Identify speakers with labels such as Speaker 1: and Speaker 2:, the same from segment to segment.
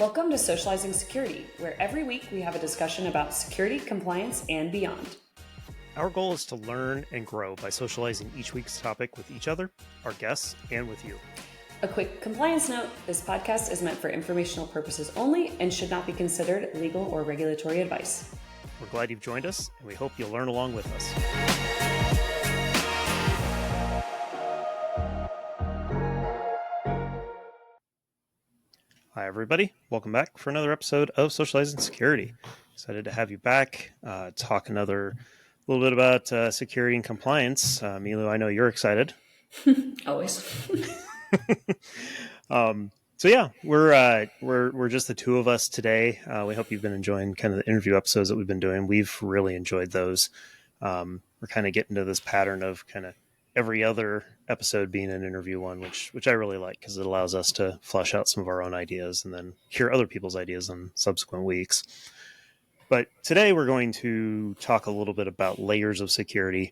Speaker 1: Welcome to Socializing Security, where every week we have a discussion about security, compliance, and beyond.
Speaker 2: Our goal is to learn and grow by socializing each week's topic with each other, our guests, and with you.
Speaker 1: A quick compliance note, this podcast is meant for informational purposes only and should not be considered legal or regulatory advice.
Speaker 2: We're glad you've joined us, and we hope you'll learn along with us. Hi, everybody. Welcome back for another episode of Socializing Security. Excited to have you back, talk a little bit about security and compliance. Milou, I know you're excited.
Speaker 1: Always.
Speaker 2: So yeah, we're just the two of us today. We hope you've been enjoying kind of the interview episodes that we've been doing. We've really enjoyed those. We're kind of getting to this pattern of kind of every other episode being an interview one, which I really like because it allows us to flesh out some of our own ideas and then hear other people's ideas in subsequent weeks. But today we're going to talk a little bit about layers of security.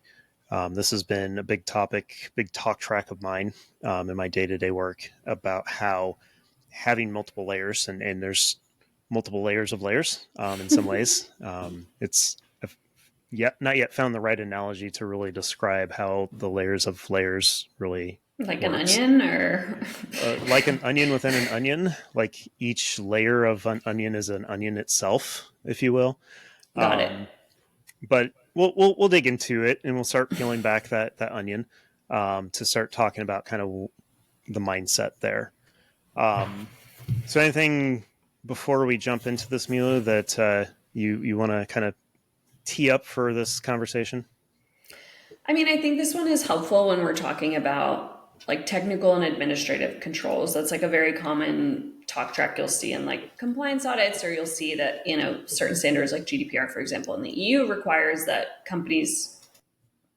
Speaker 2: This has been a big topic, big talk track of mine in my day-to-day work about how having multiple layers, and there's multiple layers of layers in some ways. It's not yet found the right analogy to really describe how the layers of layers really
Speaker 1: Like
Speaker 2: works.
Speaker 1: an onion or?
Speaker 2: Like an onion within an onion, like each layer of an onion is an onion itself, if you will.
Speaker 1: Got it.
Speaker 2: But we'll dig into it and we'll start peeling back that onion to start talking about kind of the mindset there. So anything before we jump into this, Milou, that you want to kind of tee up for this conversation?
Speaker 1: I mean, I think this one is helpful when we're talking about like technical and administrative controls. That's like a very common talk track you'll see in like compliance audits, or you'll see that, certain standards like GDPR, for example, in the EU requires that companies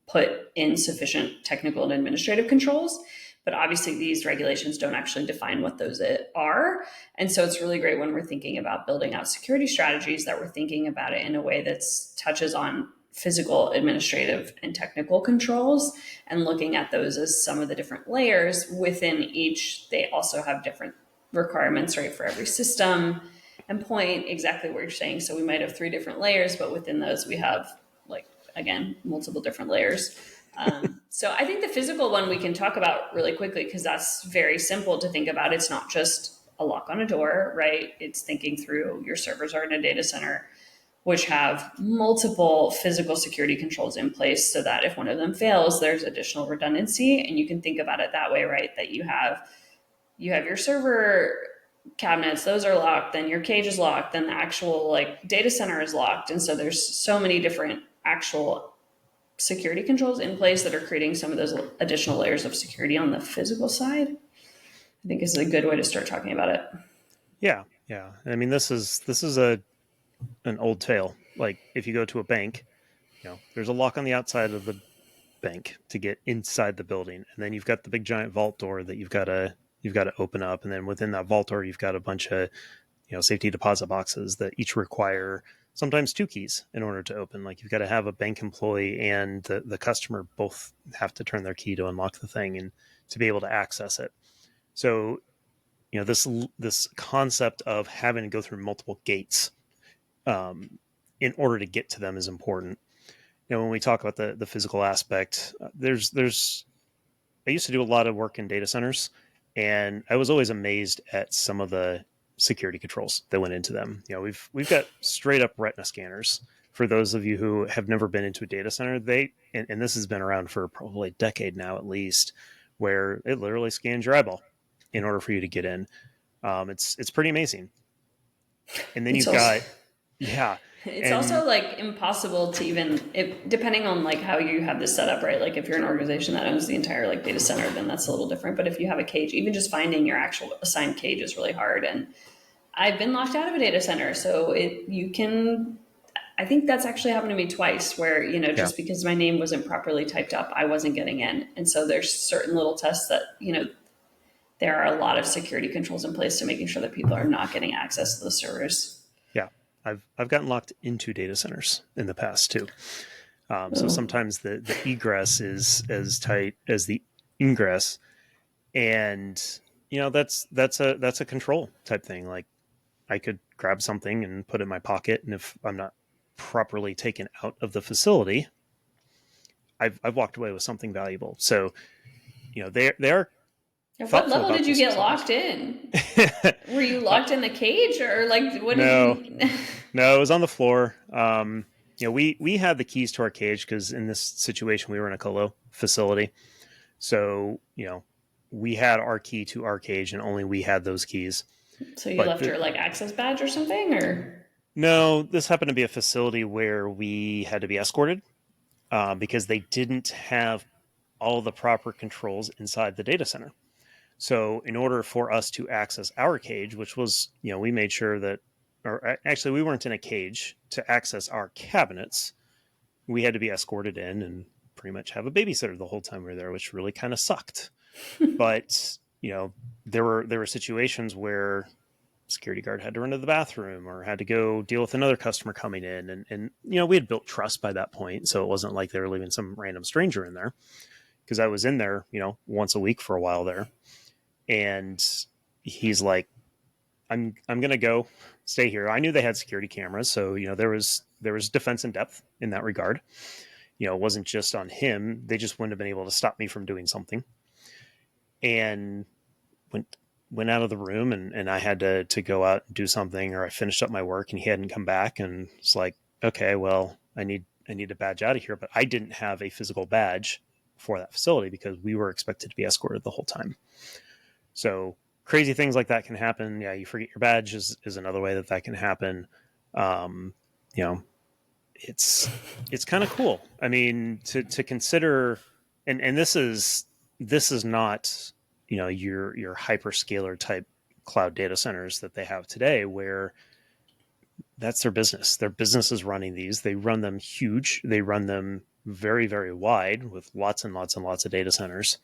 Speaker 1: put in sufficient technical and administrative controls. But obviously these regulations don't actually define what those are. And so it's really great when we're thinking about building out security strategies that we're thinking about it in a way that touches on physical, administrative, and technical controls, and looking at those as some of the different layers within each. They also have different requirements, right, for every system and point, exactly what you're saying. So we might have 3 different layers, but within those we have, like, again, multiple different layers. So I think the physical one we can talk about really quickly because that's very simple to think about. It's not just a lock on a door, right? It's thinking through your servers are in a data center, which have multiple physical security controls in place so that if one of them fails, there's additional redundancy. And you can think about it that way, right? That you have your server cabinets, those are locked, then your cage is locked, then the actual like data center is locked. And so there's so many different actual security controls in place that are creating some of those additional layers of security on the physical side. I think is a good way to start talking about it.
Speaker 2: Yeah. I mean, this is an old tale. Like if you go to a bank, there's a lock on the outside of the bank to get inside the building, and then you've got the big giant vault door that you've got to open up, and then within that vault door you've got a bunch of safety deposit boxes that each require sometimes 2 keys in order to open. Like you've got to have a bank employee and the customer both have to turn their key to unlock the thing and to be able to access it. So this concept of having to go through multiple gates in order to get to them is important. When we talk about the physical aspect, there's I used to do a lot of work in data centers, and I was always amazed at some of the security controls that went into them. We've got straight up retina scanners. For those of you who have never been into a data center, and this has been around for probably a decade now at least, where it literally scans your eyeball in order for you to get in. It's pretty amazing. And then
Speaker 1: It's also like impossible to even, depending on like how you have this set up, right? Like if you're an organization that owns the entire like data center, then that's a little different. But if you have a cage, even just finding your actual assigned cage is really hard. And I've been locked out of a data center. So I think that's actually happened to me twice where, just because my name wasn't properly typed up, I wasn't getting in. And so there's certain little tests that, there are a lot of security controls in place to making sure that people are not getting access to the servers.
Speaker 2: Yeah. I've gotten locked into data centers in the past too. So sometimes the egress is as tight as the ingress, and that's a control type thing. Like I could grab something and put it in my pocket. And if I'm not properly taken out of the facility, I've walked away with something valuable. So, they are
Speaker 1: At what
Speaker 2: thoughtful
Speaker 1: level
Speaker 2: about
Speaker 1: did you
Speaker 2: those
Speaker 1: get
Speaker 2: facilities.
Speaker 1: locked in? Were you locked in the cage, or like what did
Speaker 2: No,
Speaker 1: you?
Speaker 2: no, it was on the floor. We had the keys to our cage because in this situation we were in a colo facility. So, we had our key to our cage and only we had those keys.
Speaker 1: So you
Speaker 2: But
Speaker 1: left your like access badge or something, or
Speaker 2: no, this happened to be a facility where we had to be escorted because they didn't have all the proper controls inside the data center. So, in order for us to access our cage, which was, we made sure that, or actually, we weren't in a cage to access our cabinets. We had to be escorted in and pretty much have a babysitter the whole time we were there, which really kind of sucked. But there were situations where security guard had to run to the bathroom or had to go deal with another customer coming in, and we had built trust by that point, so it wasn't like they were leaving some random stranger in there, because I was in there once a week for a while there, and he's like, I'm gonna go stay here. I knew they had security cameras, so there was defense in depth in that regard. It wasn't just on him. They just wouldn't have been able to stop me from doing something. And went out of the room, and I had to go out and do something, or I finished up my work and he hadn't come back, and it's like, okay, well, I need to badge out of here. But I didn't have a physical badge for that facility because we were expected to be escorted the whole time. So crazy things like that can happen. Yeah, you forget your badge is another way that can happen. Um, you know, it's kind of cool. I mean, to consider, and this is not your hyperscaler type cloud data centers that they have today, where that's their business. Their business is running these. They run them huge. They run them very, very wide with lots and lots and lots of data centers.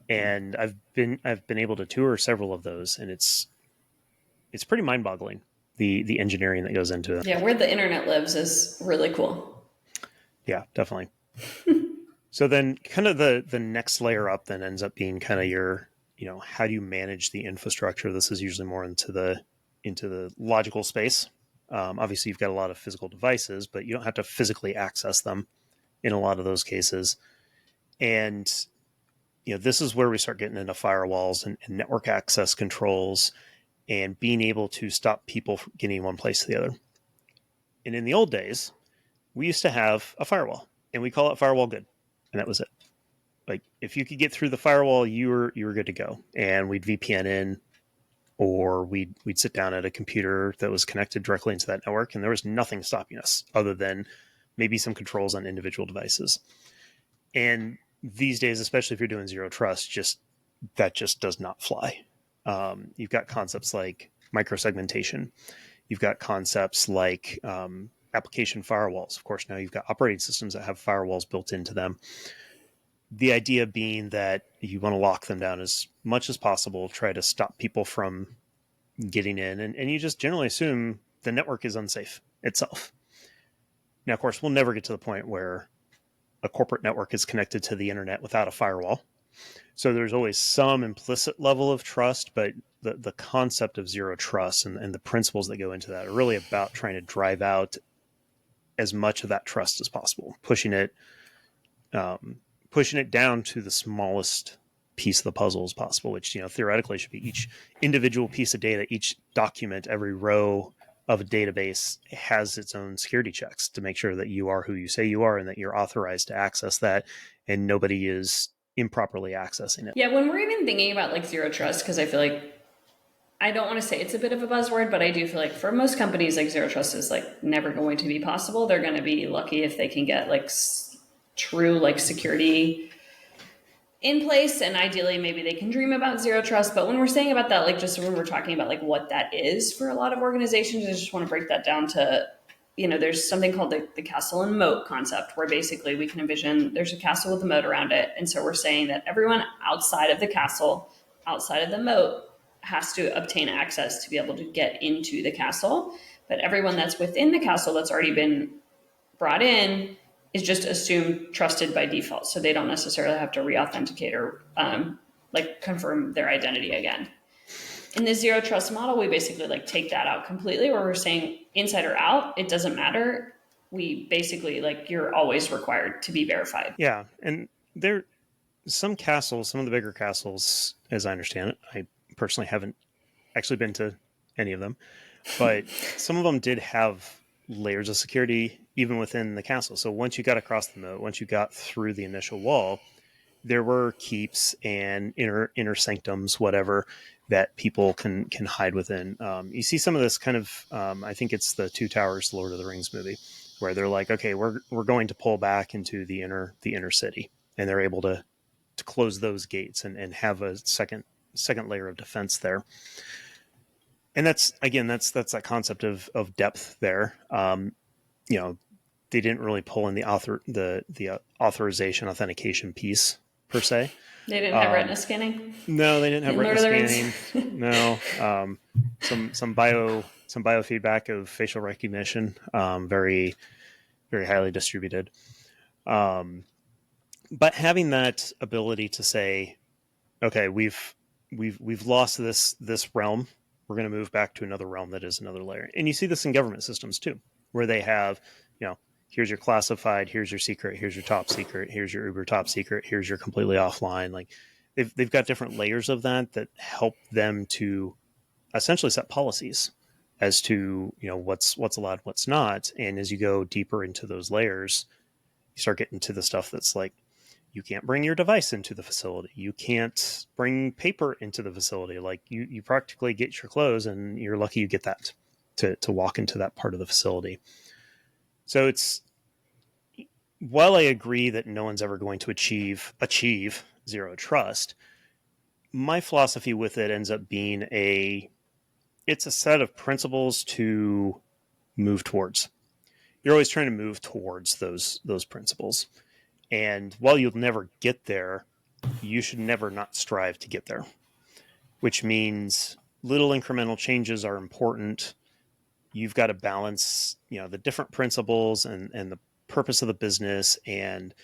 Speaker 2: And I've been able to tour several of those, and it's pretty mind boggling, the engineering that goes into it.
Speaker 1: yeah, where the internet lives is really cool.
Speaker 2: Yeah, definitely. So then kind of the next layer up then ends up being kind of your, how do you manage the infrastructure? This is usually more into the logical space. Obviously, you've got a lot of physical devices, but you don't have to physically access them in a lot of those cases. And this is where we start getting into firewalls and network access controls and being able to stop people from getting one place to the other. And in the old days, we used to have a firewall, and we call it firewall good, and that was it. Like, if you could get through the firewall, you were good to go. And we'd VPN in, or we'd sit down at a computer that was connected directly into that network, and there was nothing stopping us other than maybe some controls on individual devices. And these days, especially if you're doing zero trust, that just does not fly. You've got concepts like microsegmentation. You've got concepts like application firewalls. Of course, now you've got operating systems that have firewalls built into them. The idea being that you want to lock them down as much as possible, try to stop people from getting in, and you just generally assume the network is unsafe itself. Now, of course, we'll never get to the point where a corporate network is connected to the internet without a firewall. So there's always some implicit level of trust, but the concept of zero trust and the principles that go into that are really about trying to drive out as much of that trust as possible, pushing it down to the smallest piece of the puzzle as possible, which theoretically should be each individual piece of data, each document, every row of a database has its own security checks to make sure that you are who you say you are and that you're authorized to access that, and nobody is improperly accessing it.
Speaker 1: Yeah, when we're even thinking about like zero trust, because I feel like I don't want to say it's a bit of a buzzword, but I do feel like for most companies, like zero trust is like never going to be possible. They're going to be lucky if they can get like true like security in place, and ideally maybe they can dream about zero trust. But when we're saying about that, like just when we're talking about like what that is for a lot of organizations, I just want to break that down to, there's something called the castle and moat concept, where basically we can envision there's a castle with a moat around it, and so we're saying that everyone outside of the castle, outside of the moat, has to obtain access to be able to get into the castle. But everyone that's within the castle that's already been brought in is just assumed trusted by default. So they don't necessarily have to re-authenticate or like confirm their identity again. In the zero trust model, we basically like take that out completely, where we're saying inside or out, it doesn't matter. We basically like you're always required to be verified.
Speaker 2: Yeah, and there some castles, some of the bigger castles, as I understand it, I personally haven't actually been to any of them, but some of them did have layers of security even within the castle. So once you got across the moat, once you got through the initial wall, there were keeps and inner sanctums, whatever, that people can hide within. You see some of this kind of, I think it's the Two Towers Lord of the Rings movie, where they're like, okay, we're going to pull back into the inner city, and they're able to close those gates and have a second layer of defense there. And that's again, that's that concept of depth there. You know, they didn't really pull in the authorization authentication piece per se.
Speaker 1: They didn't have retina scanning
Speaker 2: No, they didn't have
Speaker 1: in Lord
Speaker 2: retina
Speaker 1: of the
Speaker 2: scanning.
Speaker 1: Rings.
Speaker 2: No, some biofeedback of facial recognition, very highly distributed. Um, but having that ability to say, okay, we've lost this realm. We're going to move back to another realm that is another layer. And you see this in government systems too, where they have, here's your classified, here's your secret, here's your top secret, here's your uber top secret, here's your completely offline. Like they've got different layers of that help them to essentially set policies as to what's allowed, what's not. And as you go deeper into those layers, you start getting to the stuff that's like, you can't bring your device into the facility. You can't bring paper into the facility. Like you practically get your clothes, and you're lucky you get that to walk into that part of the facility. So it's, while I agree that no one's ever going to achieve zero trust, my philosophy with it ends up being it's a set of principles to move towards. You're always trying to move towards those principles. And while you'll never get there, you should never not strive to get there, which means little incremental changes are important. You've got to balance, the different principles and the purpose of the business and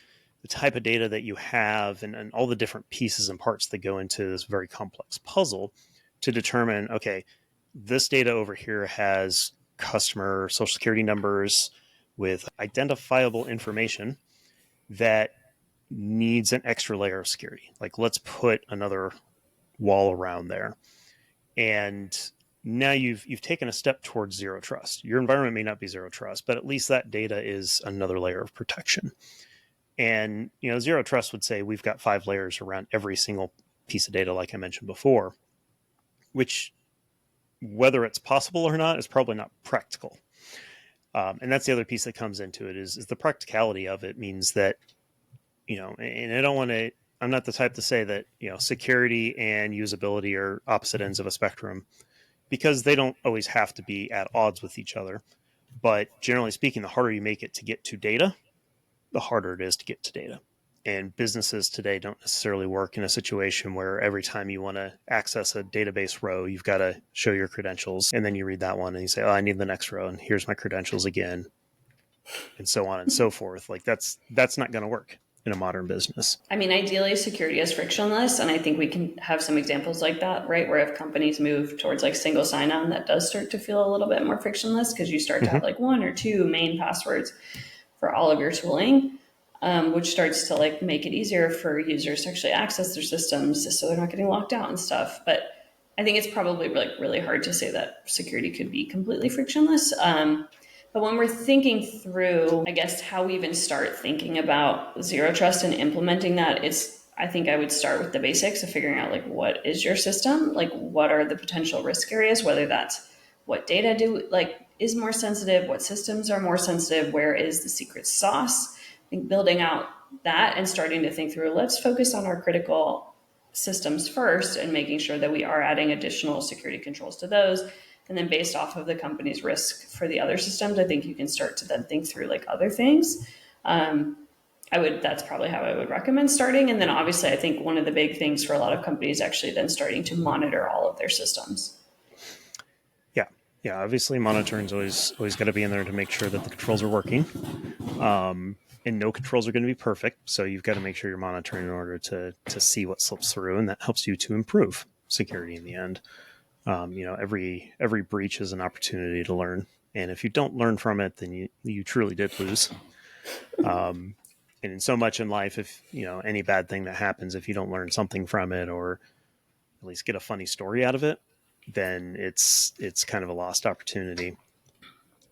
Speaker 2: the type of data that you have and all the different pieces and parts that go into this very complex puzzle to determine, okay, this data over here has customer social security numbers with identifiable information that needs an extra layer of security. Like, let's put another wall around there. And now you've taken a step towards zero trust. Your environment may not be zero trust, but at least that data is another layer of protection. And zero trust would say we've got 5 layers around every single piece of data, like I mentioned before, which, whether it's possible or not, is probably not practical. And that's the other piece that comes into it is the practicality of it means that, and I don't want to, I'm not the type to say that, security and usability are opposite ends of a spectrum, because they don't always have to be at odds with each other. But generally speaking, the harder you make it to get to data, the harder it is to get to data. And businesses today don't necessarily work in a situation where every time you want to access a database row, you've got to show your credentials. And then you read that one and you say, oh, I need the next row. And here's my credentials again. And so on and so forth. Like that's not going to work in a modern business.
Speaker 1: I mean, ideally, security is frictionless. And I think we can have some examples like that, right? Where if companies move towards like single sign-on, that does start to feel a little bit more frictionless because you start to have like 1 or 2 main passwords for all of your tooling. Which starts to like make it easier for users to actually access their systems so they're not getting locked out and stuff. But I think it's probably like really hard to say that security could be completely frictionless. But when we're thinking through, I guess, how we even start thinking about zero trust and implementing that, I think I would start with the basics of figuring out like, what is your system? Like, what are the potential risk areas, whether that's what data is more sensitive, what systems are more sensitive, where is the secret sauce? I think building out that and starting to think through, let's focus on our critical systems first and making sure that we are adding additional security controls to those. And then based off of the company's risk for the other systems, I think you can start to then think through like other things. That's probably how I would recommend starting. And then obviously I think one of the big things for a lot of companies actually then starting to monitor all of their systems.
Speaker 2: Yeah. Obviously monitoring is always got to be in there to make sure that the controls are working. And no controls are going to be perfect. So you've got to make sure you're monitoring in order to see what slips through. And that helps you to improve security in the end. Every breach is an opportunity to learn, and if you don't learn from it, then you truly did lose. And in so much in life, if any bad thing that happens, if you don't learn something from it, or at least get a funny story out of it, then it's kind of a lost opportunity.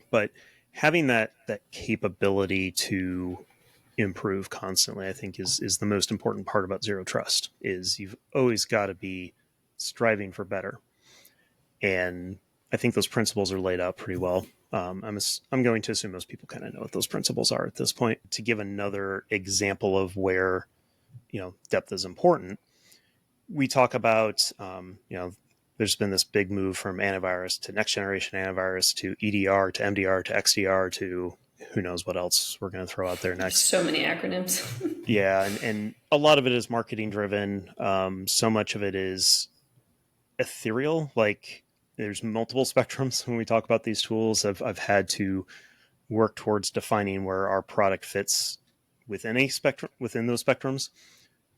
Speaker 2: But having that capability to improve constantly, I think is the most important part about zero trust. Is you've always got to be striving for better, and I think those principles are laid out pretty well. I'm going to assume most people kind of know what those principles are at this point. To give another example of where depth is important, we talk about there's been this big move from antivirus to next generation antivirus to EDR to MDR to XDR to who knows what else we're going to throw out there next.
Speaker 1: So many acronyms.
Speaker 2: Yeah, and a lot of it is marketing driven. So much of it is ethereal. Like there's multiple spectrums when we talk about these tools. I've had to work towards defining where our product fits within a spectrum, within those spectrums,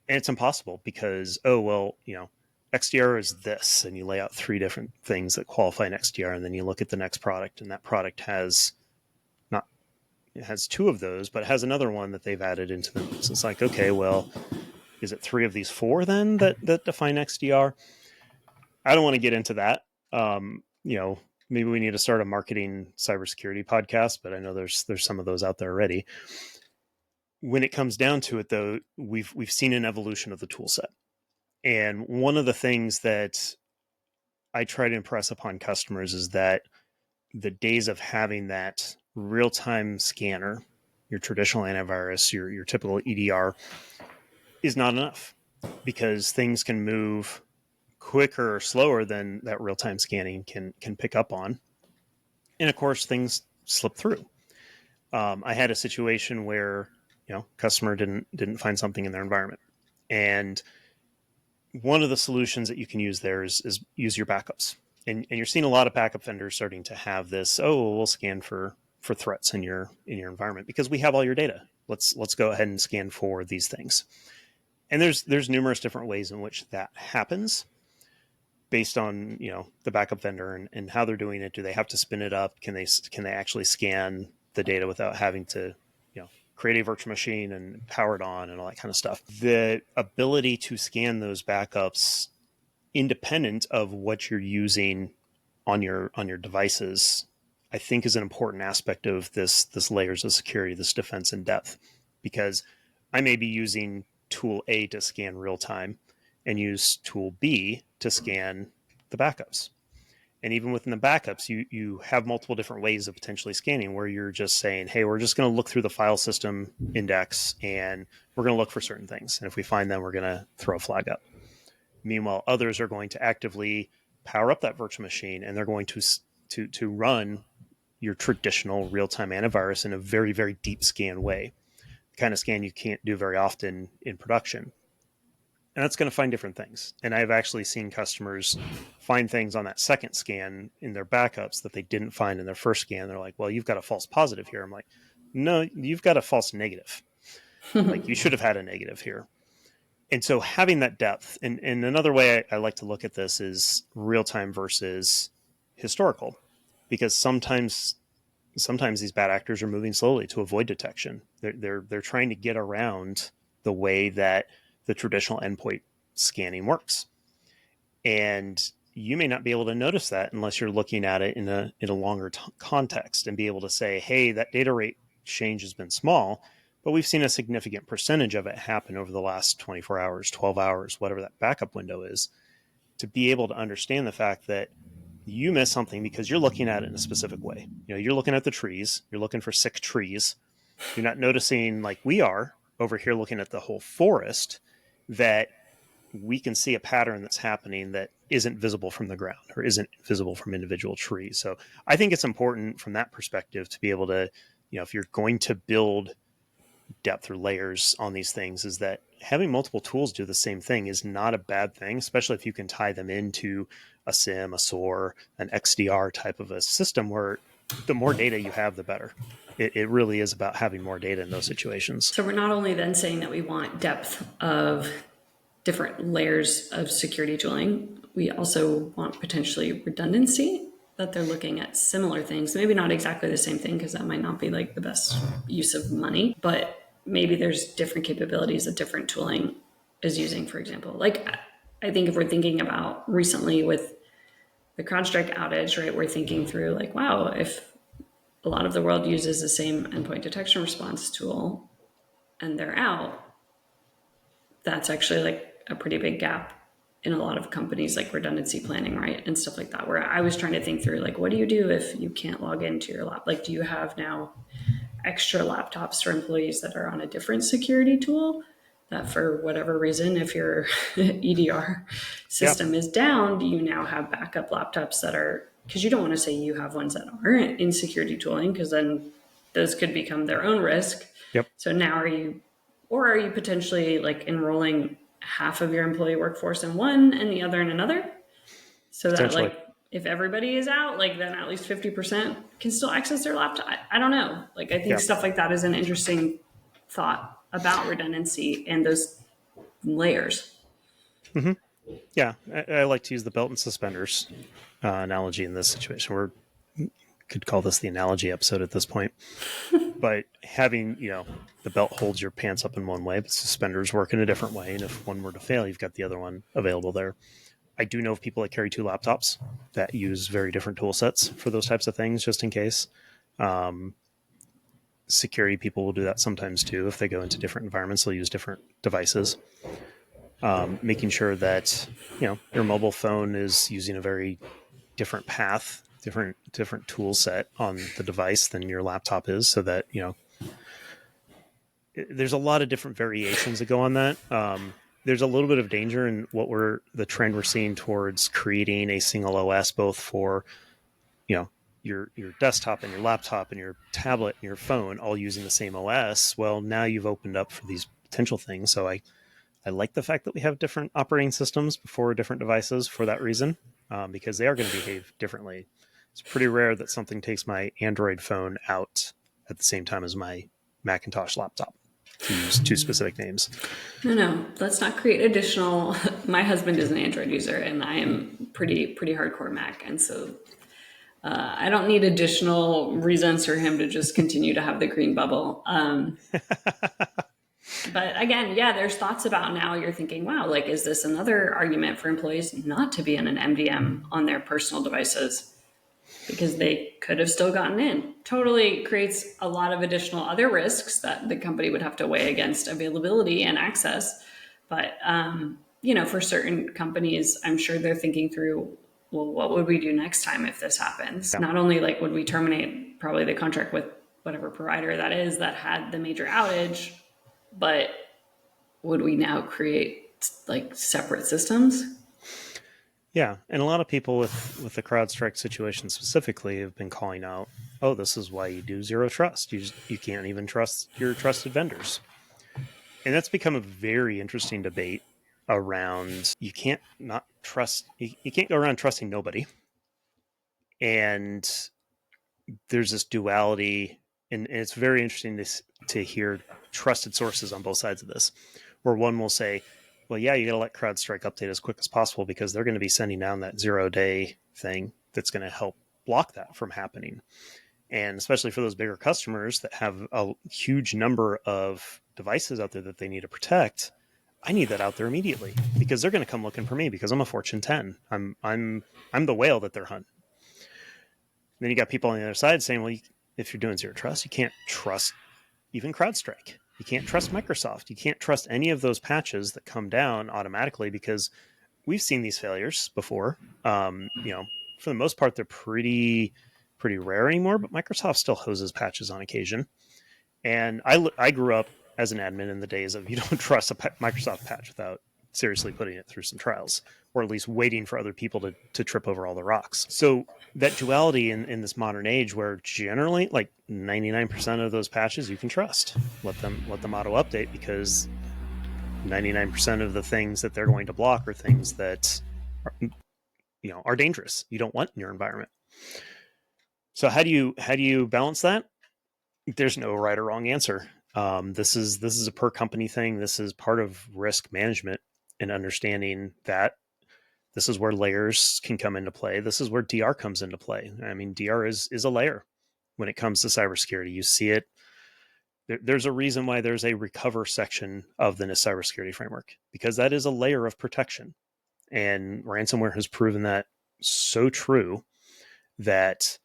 Speaker 2: and it's impossible because XDR is this, and you lay out 3 different things that qualify an XDR, and then you look at the next product, and that product has not it has 2 of those, but it has another one that they've added into them. So it's like, okay, well, is it 3 of these 4 then that define XDR? I don't want to get into that. Maybe we need to start a marketing cybersecurity podcast, but I know there's some of those out there already. When it comes down to it, though, we've seen an evolution of the tool set. And one of the things that I try to impress upon customers is that the days of having that real-time scanner, your traditional antivirus, your typical EDR, is not enough, because things can move quicker or slower than that real-time scanning can pick up on. And of course, things slip through. I had a situation where customer didn't find something in their environment, and one of the solutions that you can use there is use your backups. And you're seeing a lot of backup vendors starting to have this, we'll scan for threats in your environment because we have all your data. Let's go ahead and scan for these things. And there's numerous different ways in which that happens based on the backup vendor and how they're doing it. Do they have to spin it up? Can they actually scan the data without having to create a virtual machine and power it on and all that kind of stuff? The ability to scan those backups independent of what you're using on your devices, I think, is an important aspect of this layers of security, this defense in depth, because I may be using tool A to scan real time and use tool B to scan the backups. And even within the backups, you have multiple different ways of potentially scanning, where you're just saying, hey, we're just going to look through the file system index and we're going to look for certain things. And if we find them, we're going to throw a flag up. Meanwhile, others are going to actively power up that virtual machine, and they're going to run your traditional real-time antivirus in a very, very deep scan way, the kind of scan you can't do very often in production. And that's going to find different things. And I've actually seen customers find things on that second scan in their backups that they didn't find in their first scan. They're like, well, you've got a false positive here. I'm like, no, you've got a false negative. Like, you should have had a negative here. And so having that depth, and another way I like to look at this is real-time versus historical, because sometimes these bad actors are moving slowly to avoid detection. They're trying to get around the way that the traditional endpoint scanning works. And you may not be able to notice that unless you're looking at it in a longer context and be able to say, hey, that data rate change has been small, but we've seen a significant percentage of it happen over the last 24 hours, 12 hours, whatever that backup window is, to be able to understand the fact that you missed something because you're looking at it in a specific way. You're looking at the trees, you're looking for sick trees. You're not noticing, like we are over here looking at the whole forest, that we can see a pattern that's happening that isn't visible from the ground or isn't visible from individual trees. So I think it's important from that perspective to be able to, if you're going to build depth or layers on these things, is that having multiple tools do the same thing is not a bad thing, especially if you can tie them into a SIM, a SOAR, an XDR type of a system, where the more data you have, the better. It really is about having more data in those situations.
Speaker 1: So we're not only then saying that we want depth of different layers of security tooling, we also want potentially redundancy, that they're looking at similar things. Maybe not exactly the same thing, because that might not be like the best use of money, but maybe there's different capabilities that different tooling is using, for example. Like, I think if we're thinking about recently with the CrowdStrike outage, right, we're thinking through like, wow, if a lot of the world uses the same endpoint detection response tool and they're out, that's actually like a pretty big gap in a lot of companies, like redundancy planning, right? And stuff like that, where I was trying to think through like, what do you do if you can't log into your lap? Like, do you have now extra laptops for employees that are on a different security tool that for whatever reason, if your EDR
Speaker 2: Yeah,
Speaker 1: system is down, do you now have backup laptops that are, because you don't want to say you have ones that aren't in security tooling, because then those could become their own risk.
Speaker 2: yep,
Speaker 1: So now are you potentially like enrolling half of your employee workforce in one and the other in another? So that
Speaker 2: potentially.
Speaker 1: like if everybody is out, like then at least 50% can still access their laptop. I don't know. Like, I think
Speaker 2: Yeah.
Speaker 1: stuff like that is an interesting thought about redundancy and those layers.
Speaker 2: Hmm. Yeah, I like to use the belt and suspenders analogy in this situation. We could call this the analogy episode at this point. But having, the belt holds your pants up in one way, but suspenders work in a different way. And if one were to fail, you've got the other one available there. I do know of people that carry two laptops that use very different tool sets for those types of things, just in case. Security people will do that sometimes too. If they go into different environments, they'll use different devices. Making sure that your mobile phone is using a very different path, different tool set on the device than your laptop is, so that there's a lot of different variations that go on that. There's a little bit of danger in the trend we're seeing towards creating a single OS, both for your desktop and your laptop and your tablet and your phone all using the same OS. Well, now you've opened up for these potential things. So I like the fact that we have different operating systems for different devices for that reason, because they are going to behave differently. It's pretty rare that something takes my Android phone out at the same time as my Macintosh laptop, to use two specific names.
Speaker 1: No, let's not create additional. My husband is an Android user, and I am pretty hardcore Mac, and so I don't need additional reasons for him to just continue to have the green bubble. But again, yeah, there's thoughts about now you're thinking, wow, like, is this another argument for employees not to be in an MDM on their personal devices? Because they could have still gotten in. Totally creates a lot of additional other risks that the company would have to weigh against availability and access. But, for certain companies, I'm sure they're thinking through, well, what would we do next time if this happens?
Speaker 2: Yeah.
Speaker 1: Not only like would we terminate probably the contract with whatever provider that is that had the major outage, but would we now create like separate systems?
Speaker 2: Yeah, and a lot of people with the CrowdStrike situation specifically have been calling out, oh, this is why you do zero trust. You can't even trust your trusted vendors. And that's become a very interesting debate around, you can't not trust, you can't go around trusting nobody. And there's this duality, and it's very interesting to hear trusted sources on both sides of this, where one will say, well, yeah, you got to let CrowdStrike update as quick as possible because they're going to be sending down that 0-day thing that's going to help block that from happening. And especially for those bigger customers that have a huge number of devices out there that they need to protect, I need that out there immediately because they're going to come looking for me because I'm a Fortune 10. I'm the whale that they're hunting. And then you got people on the other side saying, well, if you're doing zero trust, you can't trust even CrowdStrike. You can't trust Microsoft. You can't trust any of those patches that come down automatically because we've seen these failures before. For the most part, they're pretty rare anymore, but Microsoft still hoses patches on occasion. And I grew up as an admin in the days of you don't trust a Microsoft patch without seriously putting it through some trials, or at least waiting for other people to trip over all the rocks. So that duality in this modern age, where generally like 99% of those patches you can trust, let them auto update, because 99% of the things that they're going to block are things that are dangerous. You don't want in your environment. So how do you balance that? There's no right or wrong answer. This is a per company thing. This is part of risk management and understanding that This is where layers can come into play. This is where DR comes into play. I mean, DR is a layer when it comes to cybersecurity. You see it. There's a reason why there's a recover section of the NIST cybersecurity framework, because that is a layer of protection. And ransomware has proven that so true that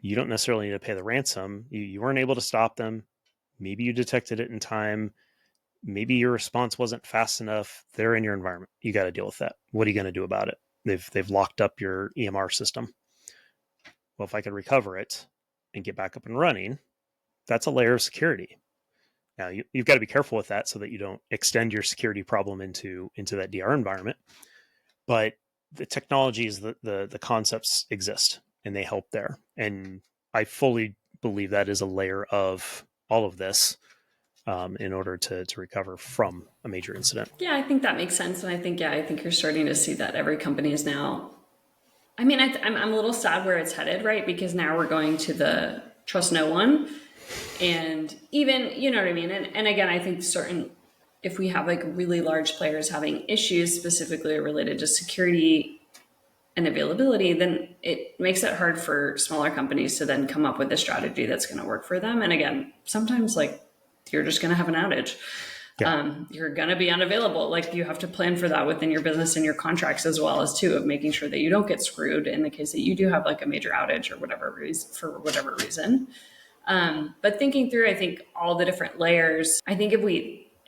Speaker 2: you don't necessarily need to pay the ransom. You weren't able to stop them. Maybe you detected it in time. Maybe your response wasn't fast enough. They're in your environment. You got to deal with that. What are you going to do about it? They've locked up your EMR system. Well, if I could recover it and get back up and running, that's a layer of security. Now you've got to be careful with that so that you don't extend your security problem into that DR environment. But the technologies, the concepts exist and they help there. And I fully believe that is a layer of all of this in order to recover from a major incident.
Speaker 1: Yeah, I think that makes sense. And I think you're starting to see that every company is now. I mean, I'm a little sad where it's headed, right? Because now we're going to the trust no one. And even, you know what I mean? And again, I think if we have like really large players having issues specifically related to security and availability, then it makes it hard for smaller companies to then come up with a strategy that's going to work for them. And again, sometimes like you're just going to have an outage.
Speaker 2: Yeah.
Speaker 1: You're going to be unavailable. Like you have to plan for that within your business and your contracts as well as too, of making sure that you don't get screwed in the case that you do have like a major outage or whatever reason, for whatever reason. But thinking through, I think all the different layers, I think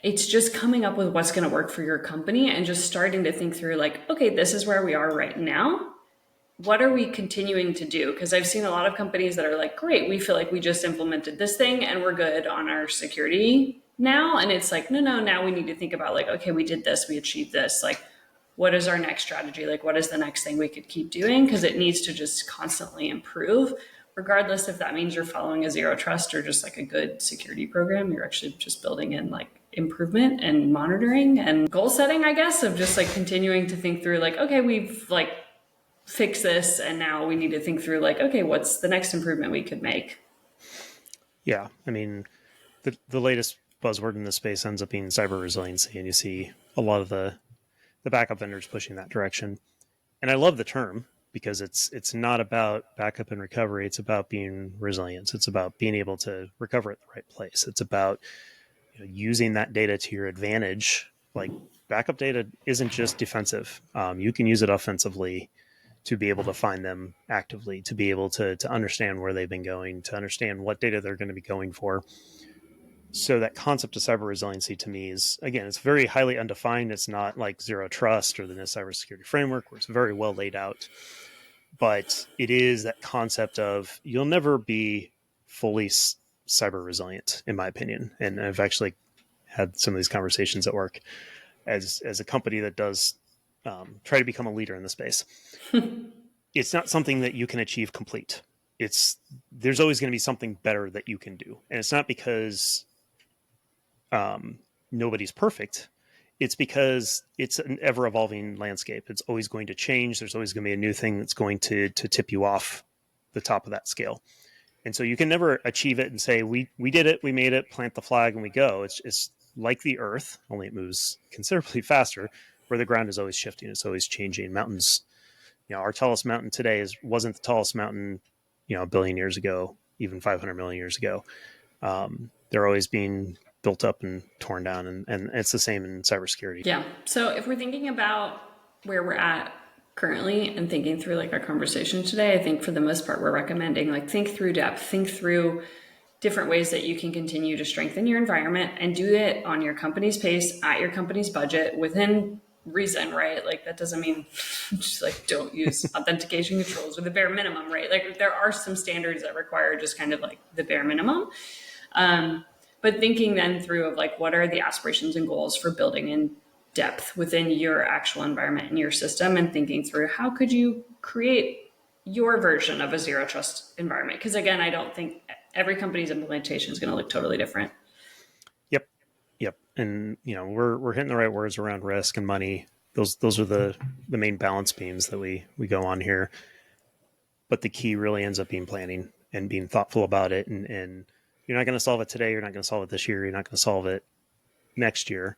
Speaker 1: it's just coming up with what's going to work for your company and just starting to think through like, okay, this is where we are right now. What are we continuing to do? Because I've seen a lot of companies that are like, great, we feel like we just implemented this thing and we're good on our security now. And it's like, no, now we need to think about like, okay, we did this, we achieved this. Like, what is our next strategy? Like, what is the next thing we could keep doing? Because it needs to just constantly improve, regardless if that means you're following a zero trust or just like a good security program. You're actually just building in like improvement and monitoring and goal setting, I guess, of just like continuing to think through like, okay, we've like fixed this and now we need to think through like, okay, what's the next improvement we could make?
Speaker 2: Yeah. I mean, the latest buzzword in this space ends up being cyber resiliency, and you see a lot of the backup vendors pushing that direction. And I love the term because it's not about backup and recovery. It's about being resilient. It's about being able to recover at the right place. It's about using that data to your advantage. Like backup data isn't just defensive. You can use it offensively to be able to find them actively, to be able to understand where they've been going, to understand what data they're going to be going for. So that concept of cyber resiliency to me is, again, it's very highly undefined. It's not like zero trust or the NIST cybersecurity framework where it's very well laid out. But it is that concept of you'll never be fully cyber resilient, in my opinion. And I've actually had some of these conversations at work as a company that does try to become a leader in the space. It's not something that you can achieve complete. There's always going to be something better that you can do. And it's not because nobody's perfect. It's because it's an ever evolving landscape. It's always going to change. There's always going to be a new thing that's going to tip you off the top of that scale. And so you can never achieve it and say, we did it, we made it, plant the flag and we go. It's like the earth, only it moves considerably faster, where the ground is always shifting. It's always changing. Mountains, our tallest mountain today wasn't the tallest mountain, a billion years ago, even 500 million years ago. They're always being built up and torn down. And it's the same in cybersecurity.
Speaker 1: Yeah. So if we're thinking about where we're at currently and thinking through like our conversation today, I think for the most part, we're recommending like think through depth, think through different ways that you can continue to strengthen your environment and do it on your company's pace, at your company's budget, within reason, right? Like that doesn't mean just like don't use authentication controls or the bare minimum, right? Like there are some standards that require just kind of like the bare minimum. But thinking then through of like what are the aspirations and goals for building in depth within your actual environment and your system, and thinking through how could you create your version of a zero trust environment? Because again, I don't think every company's implementation is going to look totally different.
Speaker 2: Yep. And we're hitting the right words around risk and money. Those are the main balance beams that we go on here. But the key really ends up being planning and being thoughtful about it. And you're not going to solve it today. You're not going to solve it this year. You're not going to solve it next year.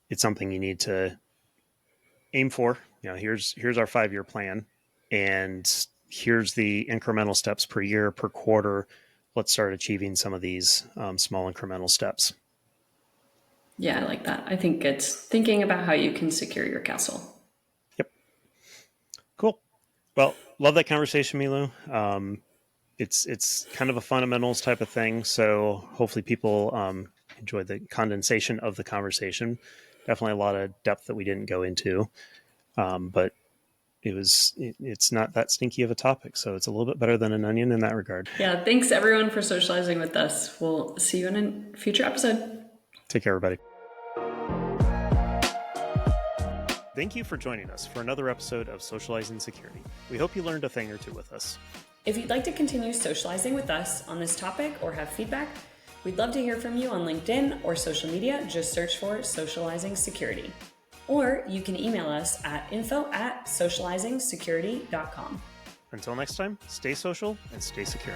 Speaker 2: It's something you need to aim for, here's our 5-year plan, and here's the incremental steps per year, per quarter. Let's start achieving some of these small incremental steps.
Speaker 1: Yeah, I like that. I think it's thinking about how you can secure your castle.
Speaker 2: Yep. Cool. Well, love that conversation, Milou. It's kind of a fundamentals type of thing, so hopefully people enjoy the condensation of the conversation. Definitely a lot of depth that we didn't go into, but it's not that stinky of a topic, so it's a little bit better than an onion in that regard.
Speaker 1: Yeah, thanks everyone for socializing with us. We'll see you in a future episode.
Speaker 2: Take care, everybody. Thank you for joining us for another episode of Socializing Security. We hope you learned a thing or two with us.
Speaker 1: If you'd like to continue socializing with us on this topic or have feedback, we'd love to hear from you on LinkedIn or social media. Just search for Socializing Security. Or you can email us at info@socializingsecurity.com.
Speaker 2: Until next time, stay social and stay secure.